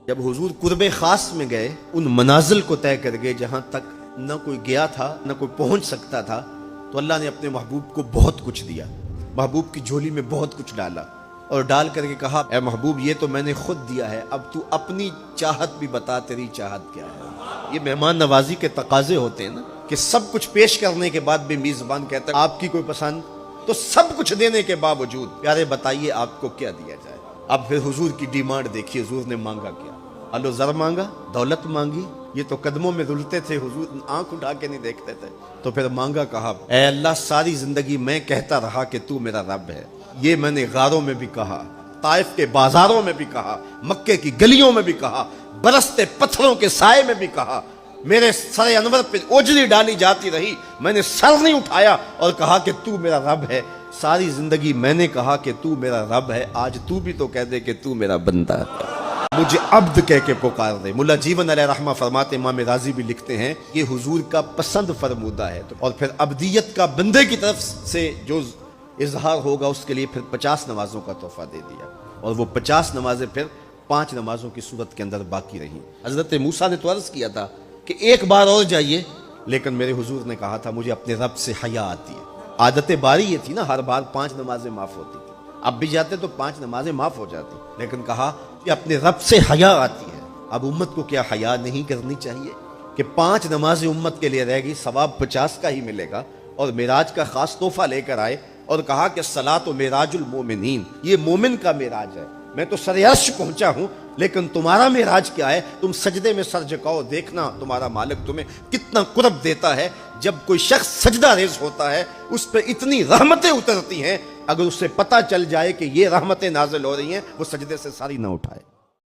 جب حضور قرب خاص میں گئے، ان منازل کو طے کر گئے جہاں تک نہ کوئی گیا تھا نہ کوئی پہنچ سکتا تھا، تو اللہ نے اپنے محبوب کو بہت کچھ دیا، محبوب کی جھولی میں بہت کچھ ڈالا اور ڈال کر کے کہا اے محبوب یہ تو میں نے خود دیا ہے، اب تو اپنی چاہت بھی بتا، تیری چاہت کیا ہے۔ یہ مہمان نوازی کے تقاضے ہوتے ہیں نا، کہ سب کچھ پیش کرنے کے بعد بھی میزبان کہتا ہے آپ کی کوئی پسند، تو سب کچھ دینے کے باوجود پیارے بتائیے آپ کو کیا دیا جائے۔ اب پھر حضور کی ڈیمانڈ دیکھیے، حضور نے مانگا کیا؟ الو زر مانگا، دولت مانگی، یہ تو قدموں میں رلتے تھے، حضور آنکھ اٹھا کے نہیں دیکھتے تھے، تو پھر مانگا کہا اے اللہ ساری زندگی میں کہتا رہا کہ تو میرا رب ہے، یہ میں نے غاروں میں بھی کہا، طائف کے بازاروں میں بھی کہا، مکے کی گلیوں میں بھی کہا، برستے پتھروں کے سائے میں بھی کہا، میرے سر انور پہ اوجلی ڈالی جاتی رہی، میں نے سر نہیں اٹھایا اور کہا کہ تو میرا رب ہے، ساری زندگی میں نے کہا کہ تو میرا رب ہے، آج تو بھی تو کہہ دے کہ تو میرا بندہ ہے، مجھے عبد کہہ کے پکار دے۔ ملا جیون علیہ رحمہ فرماتے، امام راضی بھی لکھتے ہیں یہ حضور کا پسند فرمودہ ہے، اور پھر عبدیت کا بندے کی طرف سے جو اظہار ہوگا اس کے لیے پھر 50 نمازوں کا تحفہ دے دیا، اور وہ 50 نمازیں پھر 5 نمازوں کی صورت کے اندر باقی رہیں۔ حضرت موسیٰ نے تو عرض کیا تھا کہ ایک بار اور جائیے، لیکن میرے حضور نے کہا تھا مجھے اپنے رب سے حیا آتی ہے۔ عادت باری یہ تھی نا، ہر بار 5 نمازیں معاف ہوتی تھی، اب بھی جاتے تو 5 نمازیں معاف ہو جاتی، لیکن کہا کہ اپنے رب سے حیا آتی ہے۔ اب امت کو کیا حیا نہیں کرنی چاہیے کہ 5 نمازیں امت کے لیے رہ گئی، ثواب 50 کا ہی ملے گا، اور معراج کا خاص تحفہ لے کر آئے اور کہا کہ صلاۃ و معراج المومنین، یہ مومن کا معراج ہے، میں تو سر عرش پہنچا ہوں، لیکن تمہارا معراج کیا ہے؟ تم سجدے میں سر جھکاؤ، دیکھنا تمہارا مالک تمہیں کتنا قرب دیتا ہے۔ جب کوئی شخص سجدہ ریز ہوتا ہے اس پہ اتنی رحمتیں اترتی ہیں، اگر اسے پتہ چل جائے کہ یہ رحمتیں نازل ہو رہی ہیں، وہ سجدے سے ساری نہ اٹھائے۔